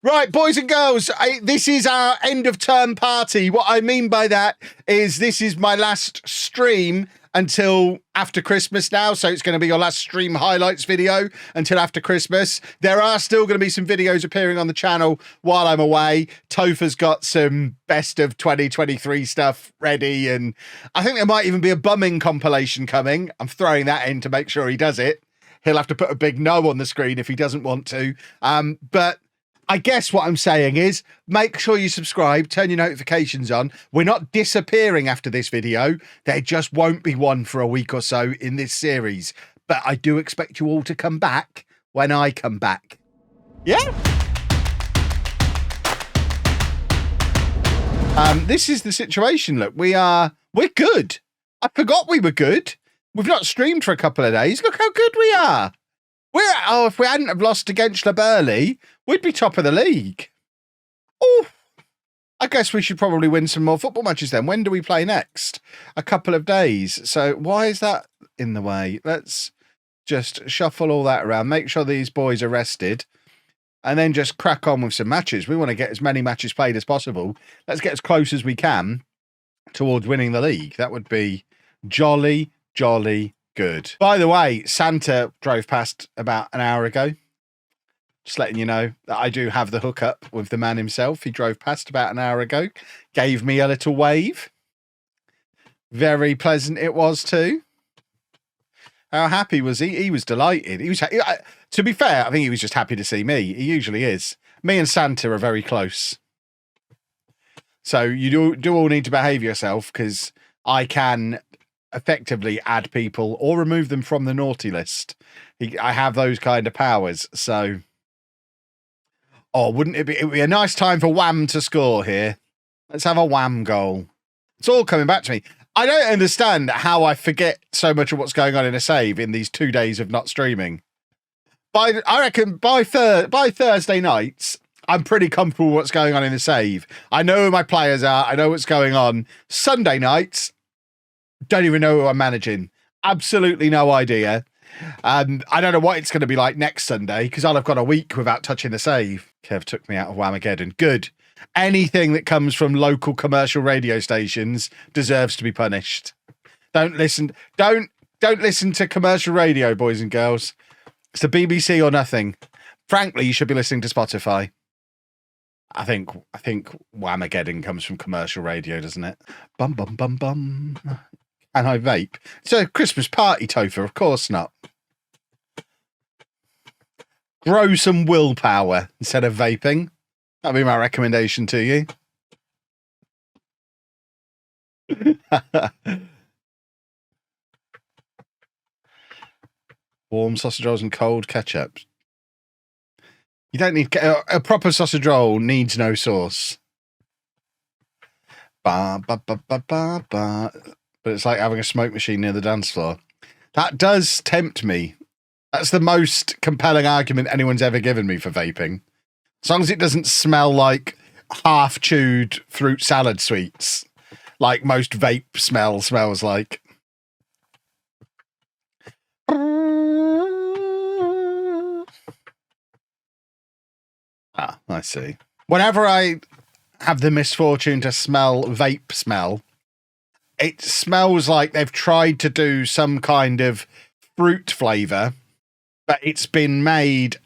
Right, boys and girls, this is our end of term party. What I mean by that is this is my last stream until after Christmas now. So it's going to be your last stream highlights video until after Christmas. There are still going to be some videos appearing on the channel while I'm away. Topher's got some best of 2023 stuff ready. And I think there might even be a bumming compilation coming. I'm throwing that in to make sure he does it. He'll have to put a big no on the screen if he doesn't want to. But I guess what I'm saying is make sure you subscribe, turn your notifications on. We're not disappearing after this video. There just won't be one for a week or so in this series. But I do expect you all to come back when I come back. Yeah? This is the situation. Look, we're good. I forgot we were good. We've not streamed for a couple of days. Look how good we are. If we hadn't have lost against Burley, we'd be top of the league. Oh, I guess we should probably win some more football matches then. When do we play next? A couple of days. So why is that in the way? Let's just shuffle all that around. Make sure these boys are rested. And then just crack on with some matches. We want to get as many matches played as possible. Let's get as close as we can towards winning the league. That would be jolly, jolly good. By the way, Santa drove past about an hour ago. Just letting you know that I do have the hookup with the man himself. He drove past about an hour ago, gave me a little wave. Very pleasant it was too. How happy was he? He was delighted. He was. To be fair, I think he was just happy to see me. He usually is. Me and Santa are very close. So you do all need to behave yourself because I can effectively add people or remove them from the naughty list. I have those kind of powers. So, wouldn't it be? It would be a nice time for Wham to score here. Let's have a Wham goal. It's all coming back to me. I don't understand how I forget so much of what's going on in a save in these 2 days of not streaming. I reckon by Thursday nights, I'm pretty comfortable with what's going on in the save. I know who my players are. I know what's going on. Sunday nights, don't even know who I'm managing. Absolutely no idea. I don't know what it's going to be like next Sunday because I'll have got a week without touching the save. Kev took me out of Whamageddon. Good. Anything that comes from local commercial radio stations deserves to be punished. Don't listen to commercial radio, boys and girls. It's the BBC or nothing. Frankly, you should be listening to Spotify. I think Whamageddon comes from commercial radio, doesn't it? Bum bum bum bum. And I vape. It's a Christmas party, Topher. Of course not. Grow some willpower instead of vaping. That'll be my recommendation to you. Warm sausage rolls and cold ketchup. You don't need a proper sausage roll needs no sauce. Ba ba ba ba ba ba. But it's like having a smoke machine near the dance floor. That does tempt me. That's the most compelling argument anyone's ever given me for vaping. As long as it doesn't smell like half-chewed fruit salad sweets, like most vape smells like. Ah, I see. Whenever I have the misfortune to smell vape smell, it smells like they've tried to do some kind of fruit flavour, but it's been made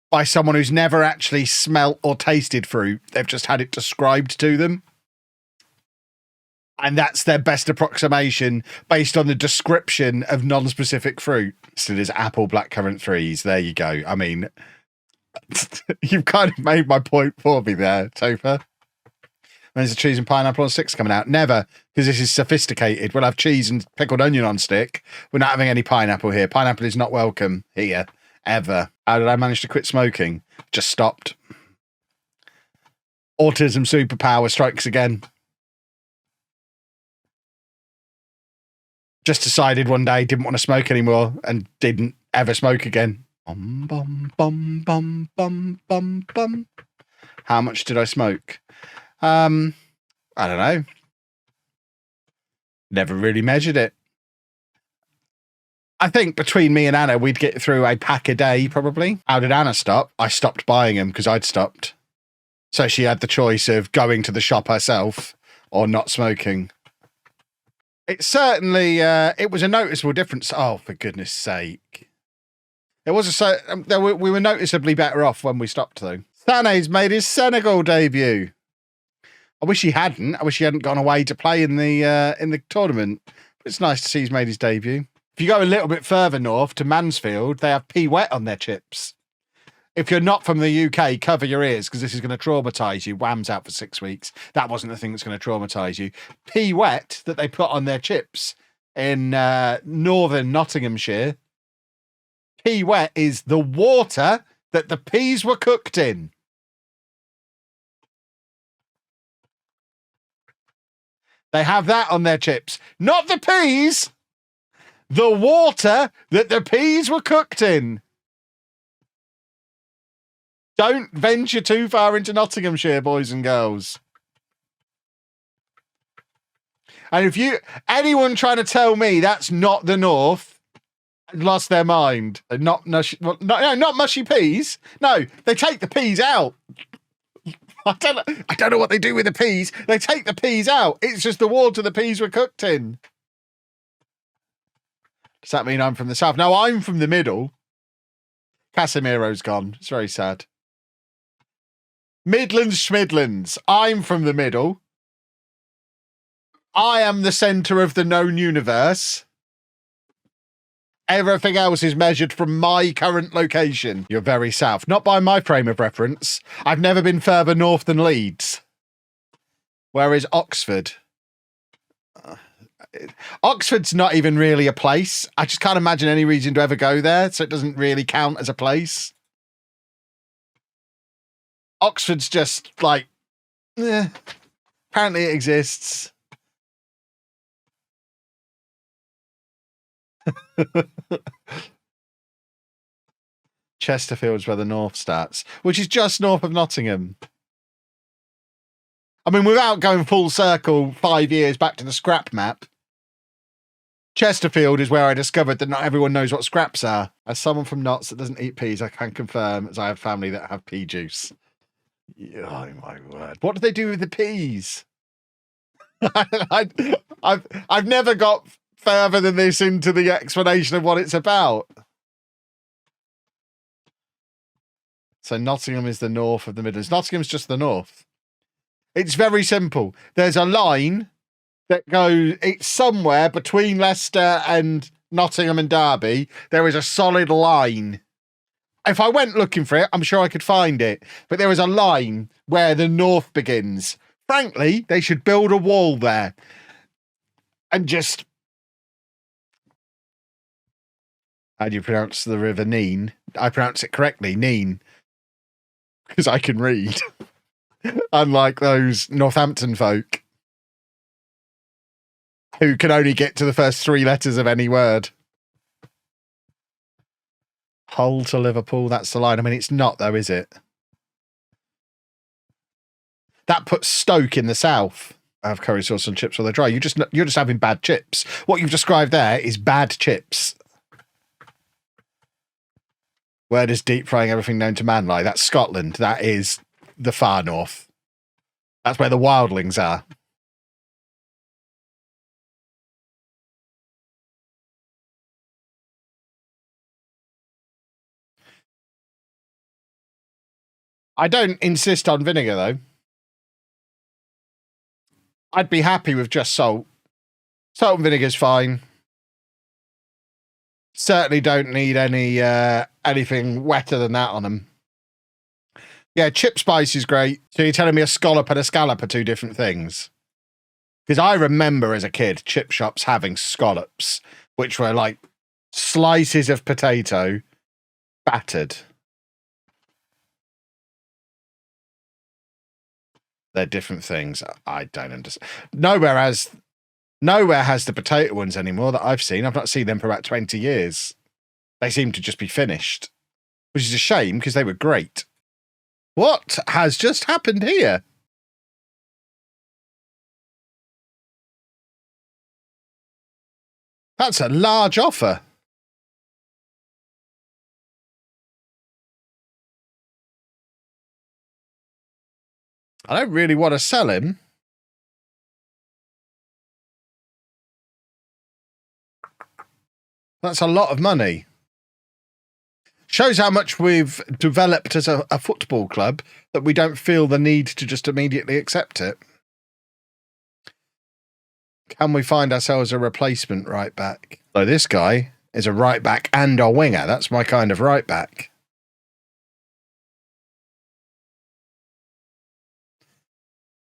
by someone who's never actually smelt or tasted fruit. They've just had it described to them. And that's their best approximation based on the description of non-specific fruit. So there's apple blackcurrant threes. There you go. I mean, you've kind of made my point for me there, Topher. When's the cheese and pineapple on sticks coming out? Never, because this is sophisticated. We'll have cheese and pickled onion on stick. We're not having any pineapple here. Pineapple is not welcome here, ever. How did I manage to quit smoking? Just stopped. Autism superpower strikes again. Just decided one day didn't want to smoke anymore and didn't ever smoke again. Bum, bum, bum, bum, bum, bum, bum. How much did I smoke? I don't know. Never really measured it. I think between me and Anna, we'd get through a pack a day, probably. How did Anna stop? I stopped buying them because I'd stopped. So she had the choice of going to the shop herself or not smoking. It certainly, it was a noticeable difference. Oh, for goodness sake. It was we were noticeably better off when we stopped, though. Sané's made his Senegal debut. I wish he hadn't. I wish he hadn't gone away to play in the tournament. But it's nice to see he's made his debut. If you go a little bit further north to Mansfield, they have P Wet on their chips. If you're not from the UK, cover your ears because this is going to traumatise you. Wham's out for 6 weeks. That wasn't the thing that's going to traumatise you. P Wet that they put on their chips in northern Nottinghamshire. P Wet is the water that the peas were cooked in. They have that on their chips. Not the peas. The water that the peas were cooked in. Don't venture too far into Nottinghamshire, boys and girls. And if anyone trying to tell me that's not the North, lost their mind. Not mushy peas. No, they take the peas out. I don't know what they do with the peas. They take the peas out. It's just the water the peas were cooked in. Does that mean I'm from the south? No, I'm from the middle. Casemiro's gone. It's very sad. Midlands Schmidlands. I'm from the middle. I am the centre of the known universe. Everything else is measured from my current location. You're very south. Not by my frame of reference. I've never been further north than Leeds. Where is Oxford? Oxford's not even really a place. I just can't imagine any reason to ever go there, so it doesn't really count as a place. Oxford's just like, apparently it exists. Chesterfield's where the north starts, which is just north of Nottingham. I mean, without going full circle 5 years back to the scrap map, Chesterfield is where I discovered that not everyone knows what scraps are. As someone from Notts that doesn't eat peas, I can confirm, as I have family that have pea juice. Oh my word! What do they do with the peas? I've never got further than this into the explanation of what it's about. So Nottingham is the north of the Midlands. Nottingham's just the north. It's very simple. There's a line that goes, it's somewhere between Leicester and Nottingham and Derby. There is a solid line. If I went looking for it, I'm sure I could find it. But there is a line where the north begins. Frankly, they should build a wall there. And just... How do you pronounce the river Nene? I pronounce it correctly, Nene. Because I can read. Unlike those Northampton folk who can only get to the first 3 letters of any word. Hull to Liverpool, that's the line. I mean, it's not though, is it? That puts Stoke in the south. I have curry sauce and chips while they're dry. You're just having bad chips. What you've described there is bad chips. Where does deep frying everything known to man lie? That's Scotland. That is the far north. That's where the wildlings are. I don't insist on vinegar, though. I'd be happy with just salt. Salt and vinegar's fine. Certainly don't need any anything wetter than that on them. Yeah, chip spice is great. So you're telling me a scallop and a scallop are 2 different things? Because I remember as a kid chip shops having scallops, which were like slices of potato battered. They're different things. I don't understand. Nowhere has the potato ones anymore that I've seen. I've not seen them for about 20 years. They seem to just be finished, which is a shame because they were great. What has just happened here? That's a large offer. I don't really want to sell him. That's a lot of money. Shows how much we've developed as a football club that we don't feel the need to just immediately accept it. Can we find ourselves a replacement right back? So this guy is a right back and a winger. That's my kind of right back.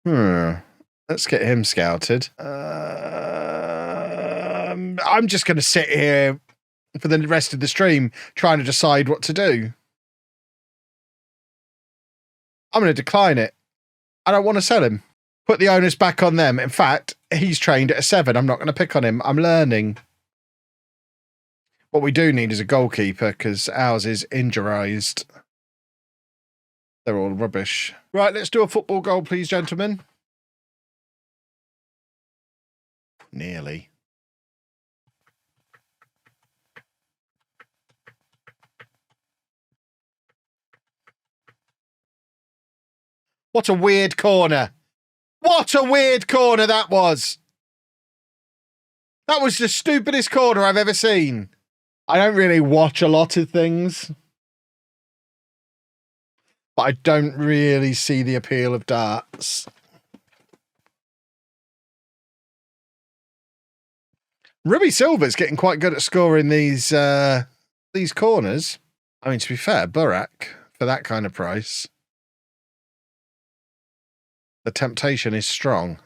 Let's get him scouted. I'm just going to sit here for the rest of the stream trying to decide what to do. I'm going to decline it. I don't want to sell him. Put the onus back on them. In fact, he's trained at a 7. I'm not going to pick on him. I'm learning. What we do need is a goalkeeper because ours is injurized. They're all rubbish. Right, let's do a football goal, please, gentlemen. Nearly. What a weird corner. What a weird corner that was. That was the stupidest corner I've ever seen. I don't really watch a lot of things, but I don't really see the appeal of darts. Ruby Silver's getting quite good at scoring these corners. I mean, to be fair, Burak, for that kind of price, the temptation is strong.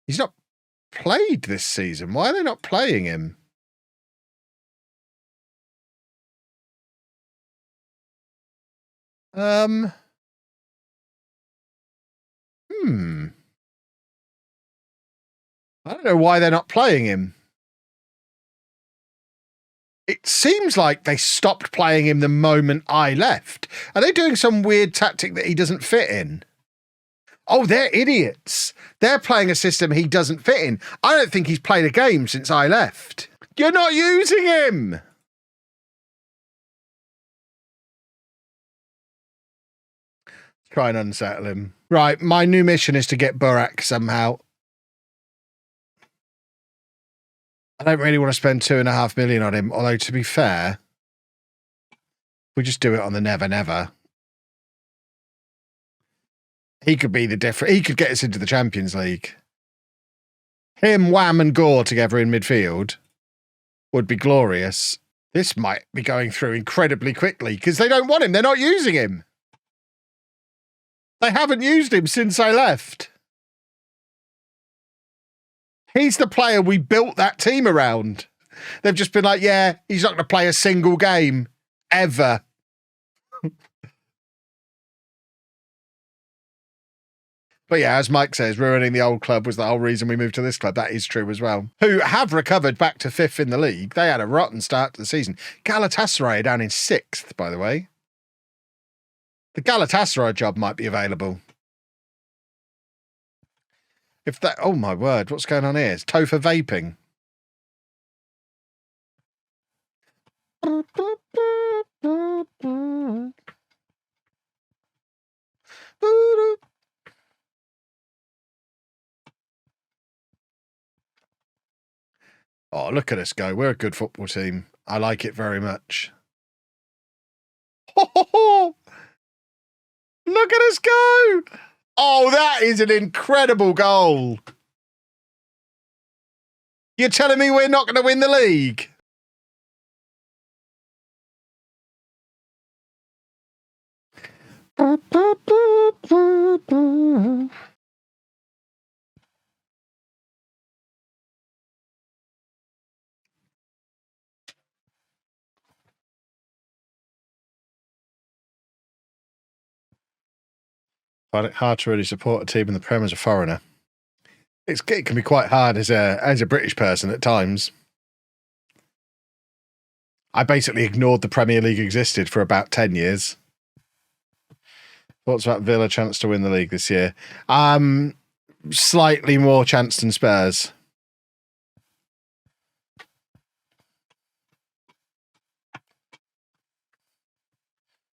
He's not played this season. Why are they not playing him? I don't know why they're not playing him. It seems like they stopped playing him the moment I left. Are they doing some weird tactic that he doesn't fit in? Oh, they're idiots. They're playing a system he doesn't fit in. I don't think he's played a game since I left. You're not using him. Try and unsettle him. Right, my new mission is to get Burak somehow. I don't really want to spend 2.5 million on him, although to be fair, we just do it on the never never. He could be the different. He could get us into the Champions League. Him, Wham, and Gore together in midfield would be glorious. This might be going through incredibly quickly because they don't want him. They're not using him. They haven't used him since I left. He's the player we built that team around. They've just been like, yeah, he's not going to play a single game ever. But yeah, as Mike says, ruining the old club was the whole reason we moved to this club. That is true as well. Who have recovered back to 5th in the league. They had a rotten start to the season. Galatasaray are down in 6th, by the way. The Galatasaray job might be available. If that, oh my word, what's going on here? It's Topher vaping. Oh, look at us go. We're a good football team. I like it very much. Oh, look at us go. Oh, that is an incredible goal. You're telling me we're not going to win the league? Find it hard to really support a team in the Prem as a foreigner. It can be quite hard as a British person at times. I basically ignored the Premier League existed for about 10 years. Thoughts about Villa chance to win the league this year? Slightly more chance than Spurs.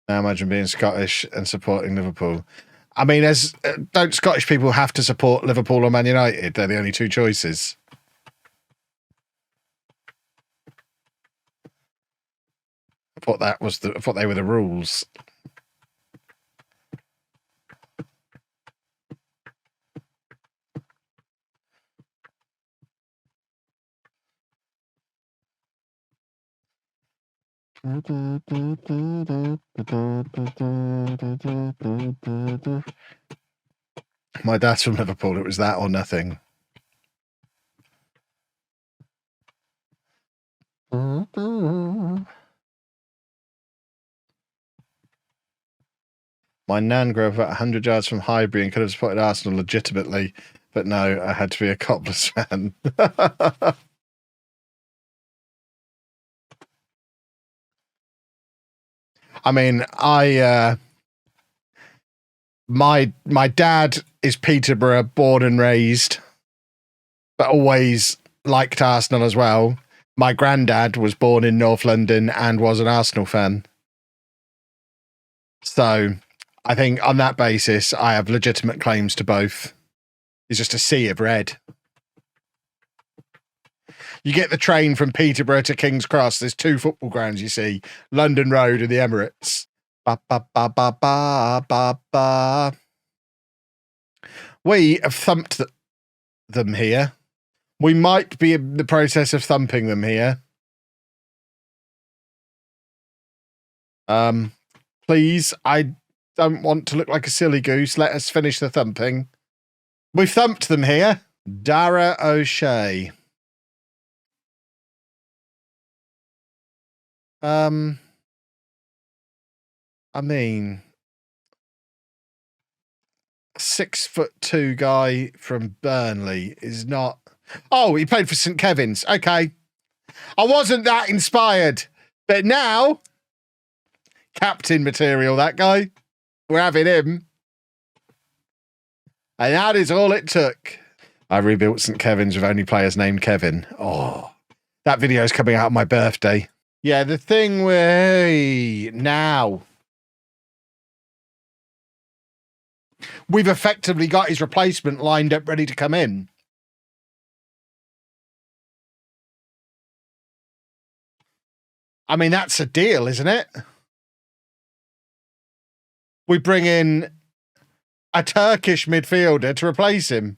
Now imagine being Scottish and supporting Liverpool. I mean, don't Scottish people have to support Liverpool or Man United? They're the only two choices. I thought they were the rules. My dad's from Liverpool. It was that or nothing. My nan grew up about 100 yards from Highbury and could have supported Arsenal legitimately, but no, I had to be a Cobblers fan. I mean, my dad is Peterborough, born and raised, but always liked Arsenal as well. My granddad was born in North London and was an Arsenal fan. So I think on that basis, I have legitimate claims to both. It's just a sea of red. You get the train from Peterborough to King's Cross. There's two football grounds, you see. London Road and the Emirates. Ba, ba, ba, ba, ba, ba, ba. We have thumped them here. We might be in the process of thumping them here. Please, I don't want to look like a silly goose. Let us finish the thumping. We've thumped them here. Dara O'Shea. I mean, 6'2" guy from Burnley is not. Oh, he played for St. Kevin's. Okay. I wasn't that inspired. But now, captain material, that guy. We're having him. And that is all it took. I rebuilt St. Kevin's with only players named Kevin. Oh, that video is coming out on my birthday. Yeah, the thing with now. We've effectively got his replacement lined up, ready to come in. I mean, that's a deal, isn't it? We bring in a Turkish midfielder to replace him.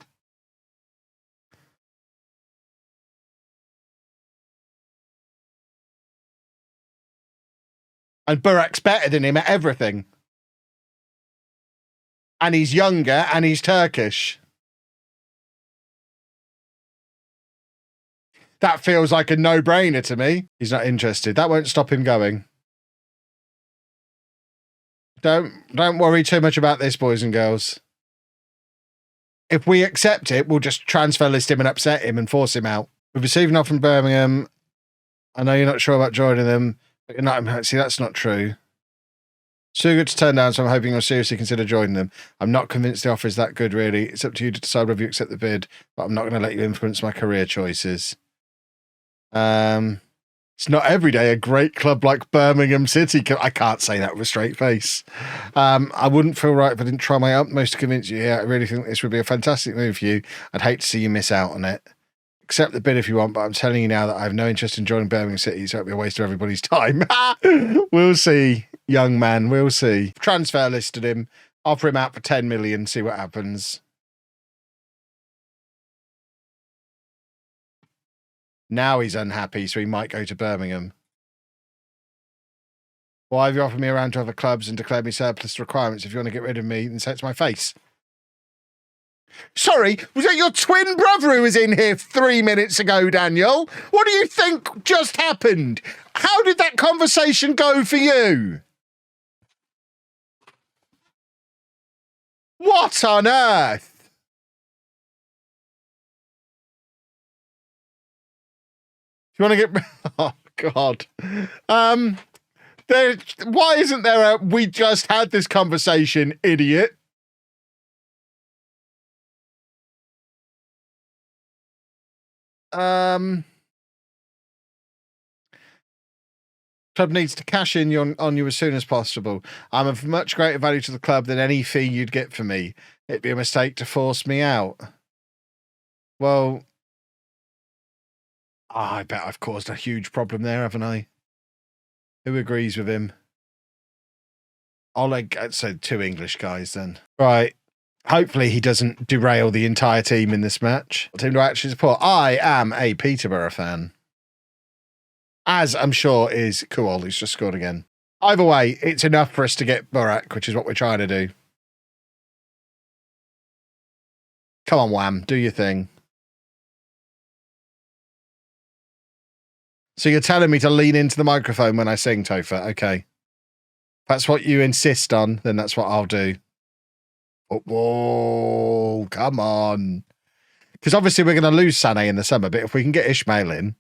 And Burak's better than him at everything. And he's younger and he's Turkish. That feels like a no-brainer to me. He's not interested. That won't stop him going. Don't worry too much about this, boys and girls. If we accept it, we'll just transfer list him and upset him and force him out. We've received an offer from Birmingham. I know you're not sure about joining them. But you're not, see, that's not true. So good to turn down, so I'm hoping you'll seriously consider joining them. I'm not convinced the offer is that good, really. It's up to you to decide whether you accept the bid, but I'm not going to let you influence my career choices. It's not every day a great club like Birmingham City. I can't say that with a straight face. I wouldn't feel right if I didn't try my utmost to convince you. Yeah, I really think this would be a fantastic move for you. I'd hate to see you miss out on it. Accept the bid if you want, but I'm telling you now that I have no interest in joining Birmingham City, so it'll be a waste of everybody's time. We'll see, young man. We'll see. Transfer listed him. Offer him out for 10 million. See what happens. Now he's unhappy, so he might go to Birmingham. Why have you offered me around to other clubs and declared me surplus requirements? If you want to get rid of me, then say it to my face. Sorry, was that your twin brother who was in here 3 minutes ago, Daniel? What do you think just happened? How did that conversation go for you? What on earth? You want to get... Oh, God. Why isn't there a... We just had this conversation, idiot? Club needs to cash in on you as soon as possible. I'm of much greater value to the club than any fee you'd get for me. It'd be a mistake to force me out. Well, I bet I've caused a huge problem there, haven't I? Who agrees with him? I'd say 2 English guys then. Right. Hopefully he doesn't derail the entire team in this match. What team do I actually support? I am a Peterborough fan. As I'm sure is Kuol, who's just scored again. Either way, it's enough for us to get Burak, which is what we're trying to do. Come on, Wham, do your thing. So you're telling me to lean into the microphone when I sing, Topher? Okay. If that's what you insist on, then that's what I'll do. Football, come on. Because obviously we're going to lose Sané in the summer, but if we can get Ishmael in,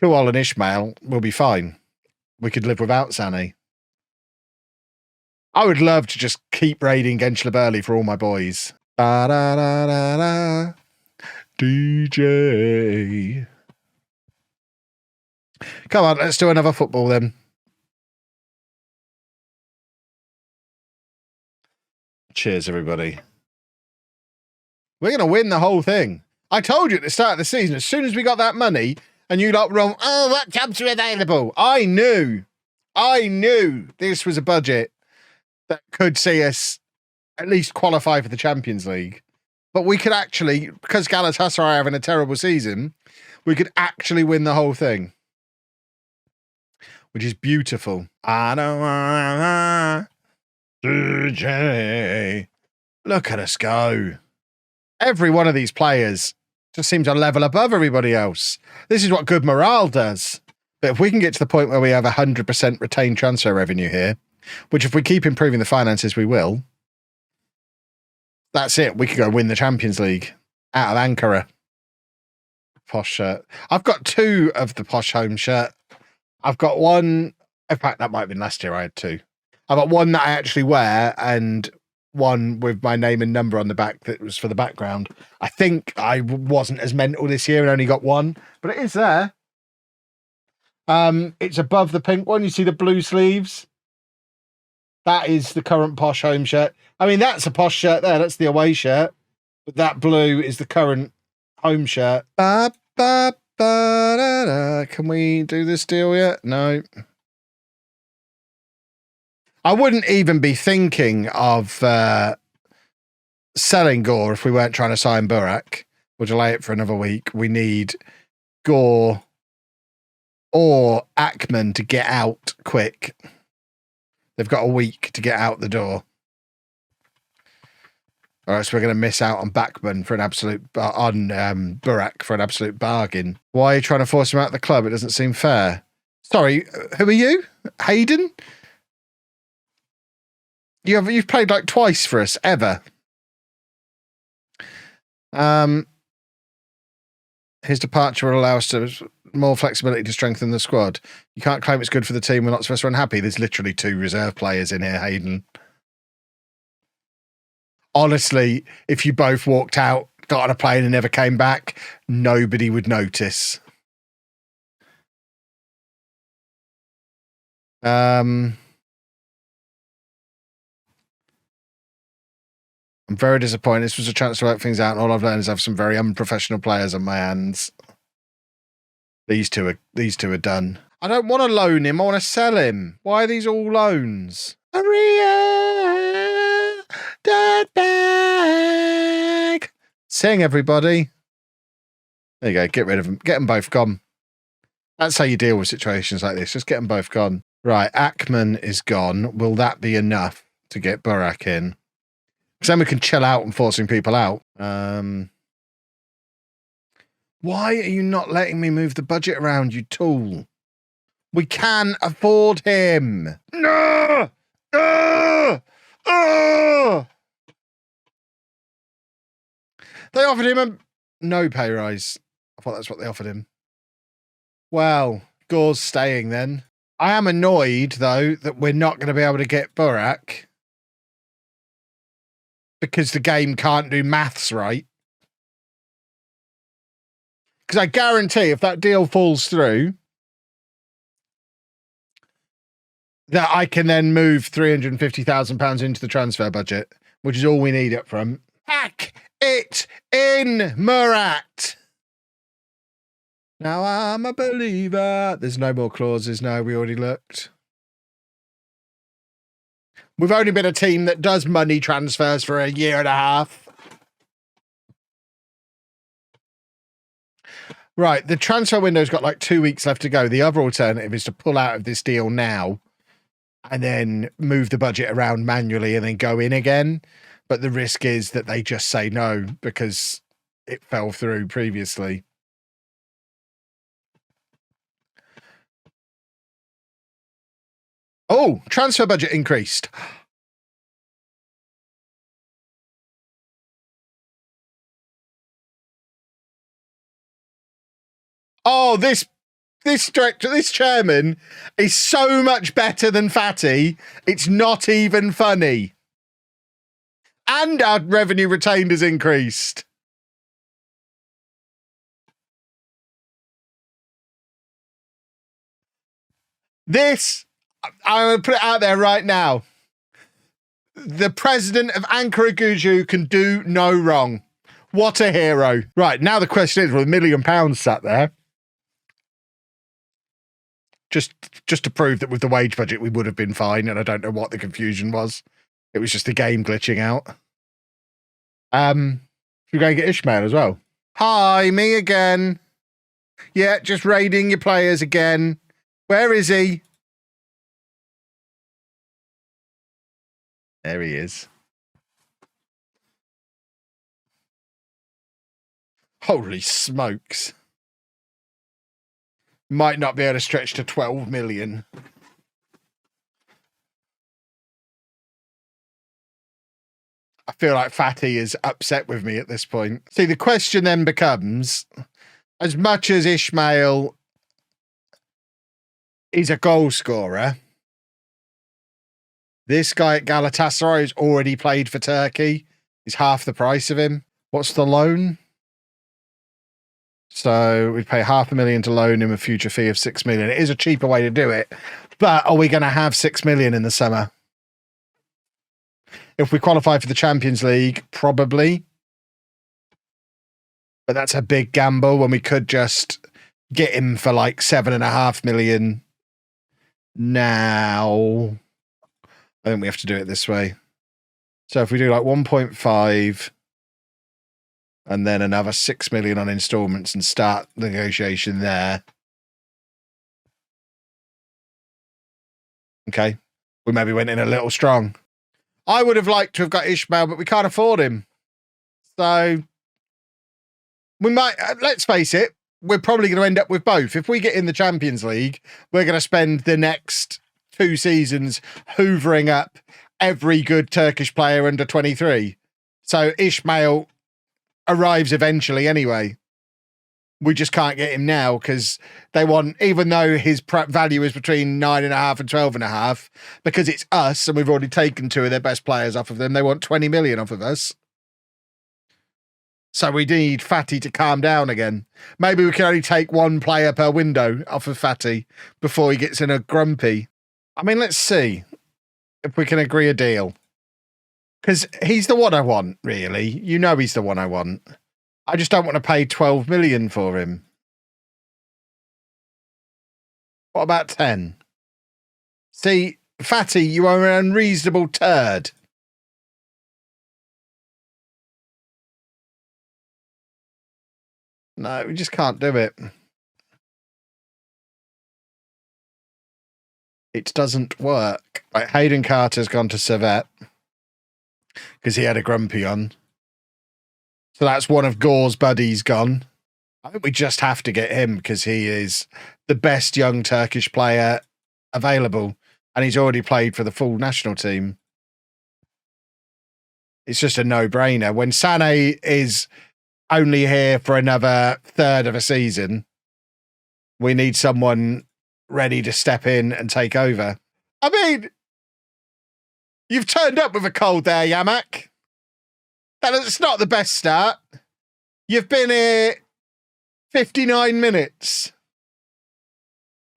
Kuol and Ishmael will be fine. We could live without Sané. I would love to just keep raiding Gençlerbirliğ for all my boys. Da, da, da, da, da. DJ. Come on, let's do another football then. Cheers, everybody. We're going to win the whole thing. I told you at the start of the season, as soon as we got that money, and you lot wrong, oh, what jobs are available? I knew this was a budget that could see us at least qualify for the Champions League. But we could actually, because Galatasaray are having a terrible season, we could actually win the whole thing. Which is beautiful. I don't wanna DJ. Look at us go. Every one of these players just seems a level above everybody else. This is what good morale does. But if we can get to the point where we have 100% retained transfer revenue here, which if we keep improving the finances, we will, that's it. We could go win the Champions League out of Ankara. Posh shirt. I've got 2 of the Posh home shirt. I've got one, in fact, that might have been last year I had 2. I've got one that I actually wear and one with my name and number on the back that was for the background. I think I wasn't as mental this year and only got one, but it is there. It's above the pink one. You see the blue sleeves? That is the current Posh home shirt. I mean, that's a Posh shirt there. That's the away shirt. But that blue is the current home shirt. Ba, ba, ba, da, da. Can we do this deal yet? No. I wouldn't even be thinking of selling Gore if we weren't trying to sign Burak. We'll delay it for another week. We need Gore or Ackman to get out quick. They've got a week to get out the door. Or else we're going to miss out on Backman for an absolute Burak for an absolute bargain. Why are you trying to force him out of the club? It doesn't seem fair. Sorry, who are you? Hayden? You've played like twice for us, ever. His departure will allow us to more flexibility to strengthen the squad. You can't claim it's good for the team. We're not supposed to be unhappy. There's literally 2 reserve players in here, Hayden. Honestly, if you both walked out, got on a plane and never came back, nobody would notice. I'm very disappointed. This was a chance to work things out, and all I've learned is I have some very unprofessional players on my hands. These two are done. I don't want to loan him. I want to sell him. Why are these all loans? Maria, dirtbag. Sing, everybody. There you go. Get rid of them. Get them both gone. That's how you deal with situations like this. Just get them both gone. Right. Ackman is gone. Will that be enough to get Burak in? Because then we can chill out and forcing people out. Why are you not letting me move the budget around, you tool? We can afford him. No! They offered him no pay rise. I thought that's what they offered him. Well, Gore's staying then. I am annoyed, though, that we're not going to be able to get Burak. Because the game can't do maths right. Because I guarantee if that deal falls through, that I can then move £350,000 into the transfer budget, which is all we need up front. Pack it in, Murat. Now I'm a believer. There's no more clauses now. We already looked. We've only been a team that does money transfers for a year and a half. Right, the transfer window's got like 2 weeks left to go. The other alternative is to pull out of this deal now and then move the budget around manually and then go in again. But the risk is that they just say no because it fell through previously. Oh, transfer budget increased. Oh, this director, this chairman is so much better than Fatih. It's not even funny. And our revenue retained has increased. This, I'm going to put it out there right now. The president of Ankaragücü can do no wrong. What a hero. Right, now the question is, with £1 million sat there, just to prove that with the wage budget we would have been fine, and I don't know what the confusion was. It was just the game glitching out. Should we go and get Ishmael as well? Hi, me again. Yeah, just raiding your players again. Where is he? There he is. Holy smokes. Might not be able to stretch to 12 million. I feel like Fatih is upset with me at this point. See, the question then becomes, as much as Ishmael is a goal scorer, this guy at Galatasaray has already played for Turkey. He's half the price of him. What's the loan? So we'd pay $500,000 to loan him a future fee of $6 million. It is a cheaper way to do it. But are we going to have $6 million in the summer? If we qualify for the Champions League, probably. But that's a big gamble when we could just get him for like $7.5 million now. I think we have to do it this way. So if we do like 1.5 and then another 6 million on installments and start the negotiation there. Okay. We maybe went in a little strong. I would have liked to have got Ishmael, but we can't afford him. So we might, let's face it, we're probably going to end up with both. If we get in the Champions League, we're going to spend the next 2 seasons hoovering up every good Turkish player under 23. So Ishmael arrives eventually anyway. We just can't get him now because they want, even though his value is between 9.5 and 12.5, because it's us and we've already taken 2 of their best players off of them, they want 20 million off of us. So we need Fatih to calm down again. Maybe we can only take 1 player per window off of Fatih before he gets in a grumpy. I mean, let's see if we can agree a deal. Because he's the one I want, really. You know he's the one I want. I just don't want to pay 12 million for him. What about 10? See, Fatih, you are an unreasonable turd. No, we just can't do it. It doesn't work. Right, Hayden Carter's gone to Servette because he had a grumpy on. So that's one of Gore's buddies gone. I think we just have to get him because he is the best young Turkish player available. And he's already played for the full national team. It's just a no-brainer. When Sané is only here for another third of a season, we need someone ready to step in and take over. I mean, you've turned up with a cold there, Yamak. That's not the best start. You've been here 59 minutes.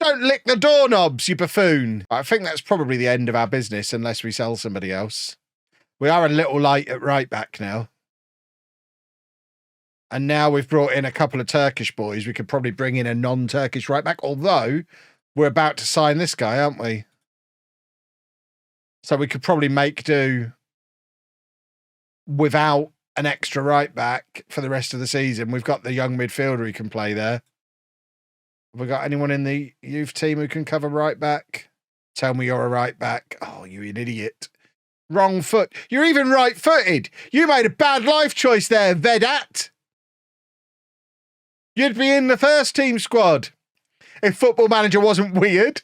Don't lick the doorknobs, you buffoon. I think that's probably the end of our business unless we sell somebody else. We are a little light at right back now. And now we've brought in a couple of Turkish boys. We could probably bring in a non-Turkish right back, although we're about to sign this guy, aren't we? So we could probably make do without an extra right back for the rest of the season. We've got the young midfielder who can play there. Have we got anyone in the youth team who can cover right back? Tell me you're a right back. Oh, you're an idiot. Wrong foot. You're even right-footed. You made a bad life choice there, Vedat. You'd be in the first team squad if Football Manager wasn't weird.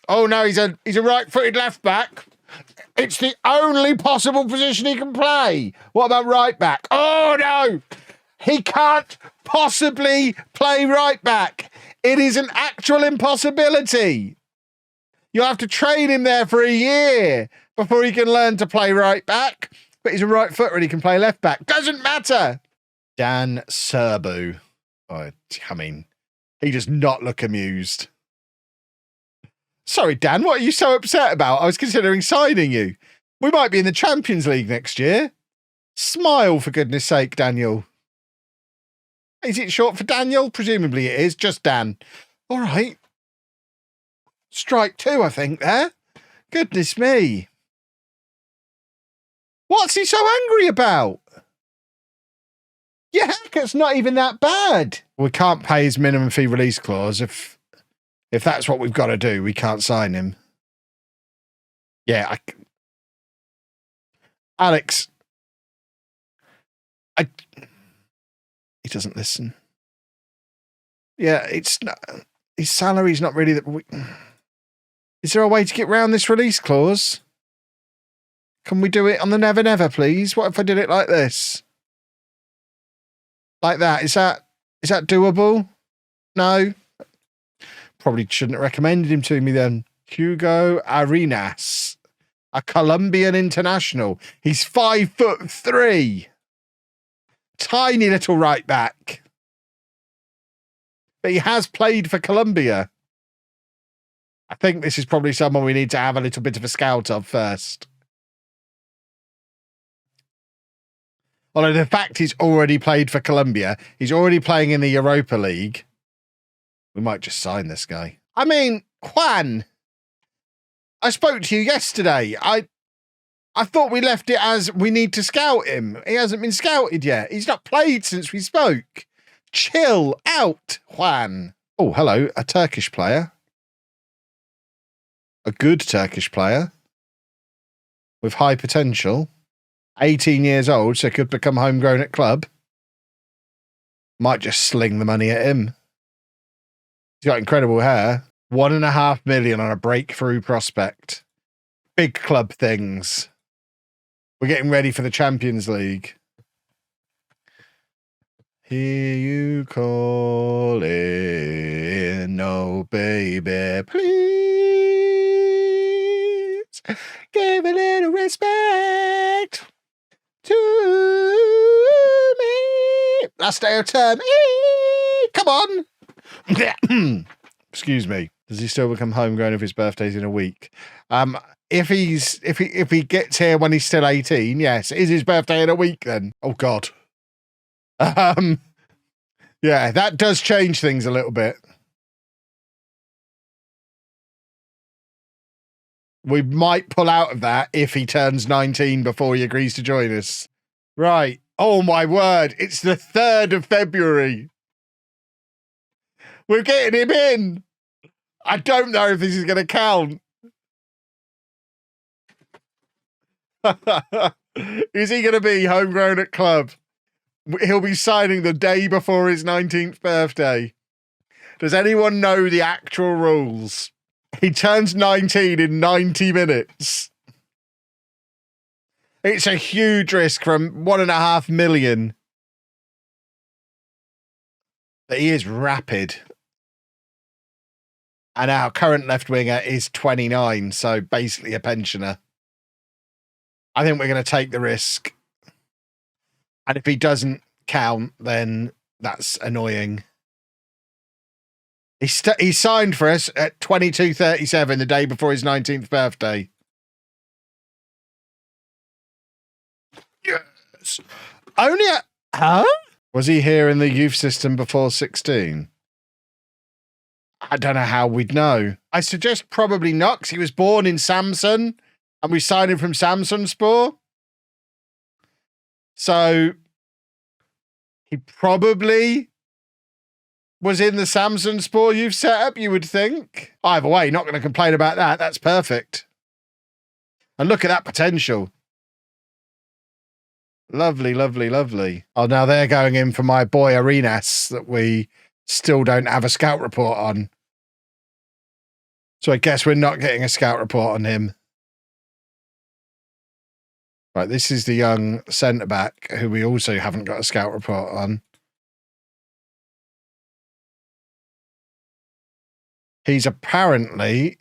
Oh no, he's a right-footed left back. It's the only possible position he can play. What about right back? Oh no, he can't possibly play right back. It is an actual impossibility. You'll have to train him there for a year before he can learn to play right back. But he's a right footer and he can play left back. Doesn't matter. Dan Serbu. Oh, I mean, he does not look amused. Sorry, Dan, what are you so upset about? I was considering signing you. We might be in the Champions League next year. Smile, for goodness sake, Daniel. Is it short for Daniel? Presumably it is. Just Dan. All right. Strike two, I think, there. Goodness me. What's he so angry about? Your haircut's not even that bad. We can't pay his minimum fee release clause. If that's what we've got to do, we can't sign him. Yeah, Alex. He doesn't listen. Yeah, it's not, his salary's not really that. Is there a way to get round this release clause? Can we do it on the never never, please? What if I did it like this? Like that? Is that doable? No. Probably shouldn't have recommended him to me then. Hugo Arenas, a Colombian international. He's 5'3". Tiny little right back. But he has played for Colombia. I think this is probably someone we need to have a little bit of a scout of first. Although the fact he's already played for Colombia, he's already playing in the Europa League. We might just sign this guy. I mean, Juan, I spoke to you yesterday. I thought we left it as we need to scout him. He hasn't been scouted yet. He's not played since we spoke. Chill out, Juan. Oh, hello, a Turkish player. A good Turkish player with high potential. 18 years old, so could become homegrown at club. Might just sling the money at him. He's got incredible hair. 1.5 million on a breakthrough prospect. Big club things. We're getting ready for the Champions League. Hear you calling, no baby, please give a little respect to me. Last day of term. Come on. Excuse me. Does he still become homegrown if his birthday's in a week? If he gets here when he's still 18, yes. Is his birthday in a week then? Oh God. Yeah, that does change things a little bit. We might pull out of that if he turns 19 before he agrees to join us. Right. Oh my word. It's the 3rd of February. We're getting him in. I don't know if this is going to count. Is he going to be homegrown at club? He'll be signing the day before his 19th birthday. Does anyone know the actual rules? He turns 19 in 90 minutes. It's a huge risk from 1.5 million. But he is rapid. And our current left winger is 29, so basically a pensioner. I think we're going to take the risk. And if he doesn't count, then that's annoying. He signed for us at 22:37 the day before his 19th birthday. Yes. Only a... Huh? Was he here in the youth system before 16? I don't know how we'd know. I suggest probably not, 'cause he was born in Samsun, and we signed him from Samsunspor. So he probably was in the Samsunspor youth setup, you would think. Either way, not going to complain about that. That's perfect. And look at that potential. Lovely, lovely, lovely. Oh, now they're going in for my boy Arenas that we still don't have a scout report on. So I guess we're not getting a scout report on him. Right, this is the young centre-back who we also haven't got a scout report on. He's apparently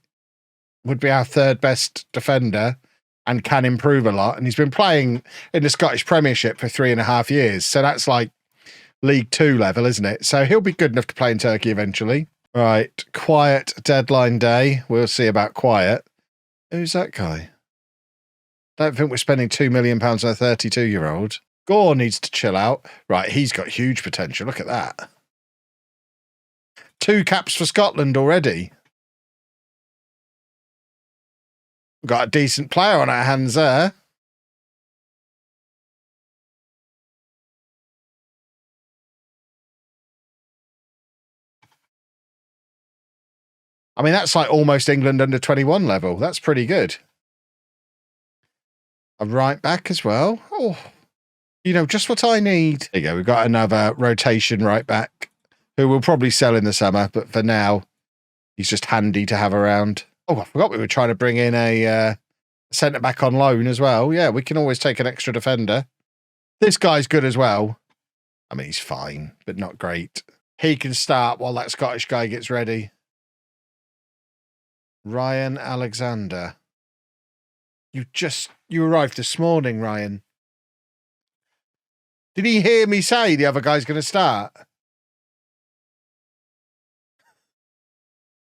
would be our third best defender and can improve a lot. And he's been playing in the Scottish Premiership for 3.5 years. So that's like League 2 level, isn't it? So he'll be good enough to play in Turkey eventually. Right, quiet deadline day. We'll see about quiet. Who's that guy? Don't think we're spending £2 million on a 32-year-old. Gore needs to chill out. Right, he's got huge potential. Look at that. 2 caps for Scotland already. We've got a decent player on our hands there. I mean, that's like almost England under 21 level. That's pretty good. A right back as well. Oh, you know, just what I need. There you go. We've got another rotation right back who we'll probably sell in the summer. But for now, he's just handy to have around. Oh, I forgot we were trying to bring in a centre back on loan as well. Yeah, we can always take an extra defender. This guy's good as well. I mean, he's fine, but not great. He can start while that Scottish guy gets ready. Ryan Alexander. You arrived this morning, Ryan. Did he hear me say the other guy's going to start?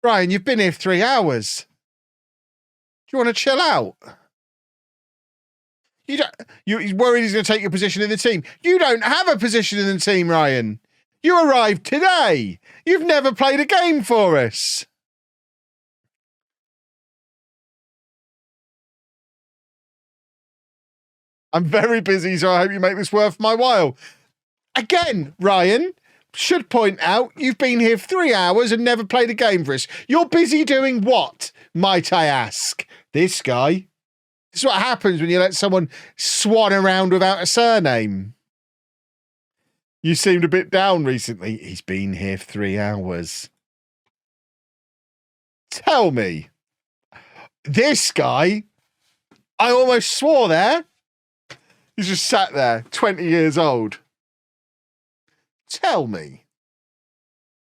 Ryan, you've been here 3 hours. Do you want to chill out? You're worried he's going to take your position in the team. You don't have a position in the team, Ryan. You arrived today. You've never played a game for us. I'm very busy, so I hope you make this worth my while. Again, Ryan, should point out, you've been here 3 hours and never played a game for us. You're busy doing what, might I ask? This guy. This is what happens when you let someone swan around without a surname. You seemed a bit down recently. He's been here 3 hours. Tell me. This guy, I almost swore there. He's just sat there, 20 years old. Tell me,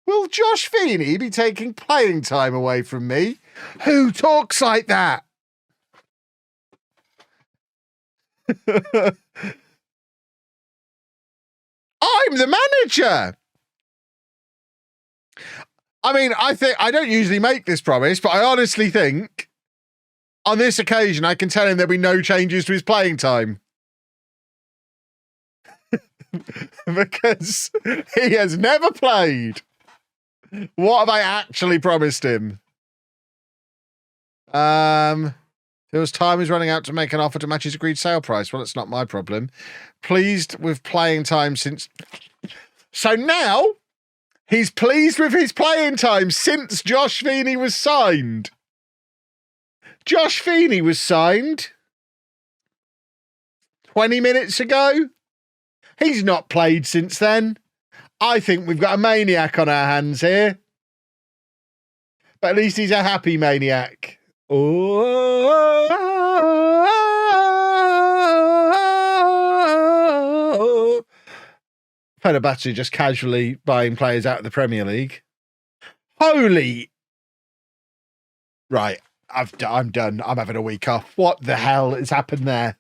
will Josh Feeney be taking playing time away from me? Who talks like that? I'm the manager. I mean, I don't usually make this promise, but I honestly think on this occasion, I can tell him there'll be no changes to his playing time. Because he has never played. What have I actually promised him? Phil's time is running out to make an offer to match his agreed sale price. Well, it's not my problem. Pleased with playing time since... So now, he's pleased with his playing time since Josh Feeney was signed. Josh Feeney was signed 20 minutes ago. He's not played since then. I think we've got a maniac on our hands here. But at least he's a happy maniac. Oh. Fenerbahce just casually buying players out of the Premier League. Holy. Right. I'm done. I'm having a week off. What the hell has happened there?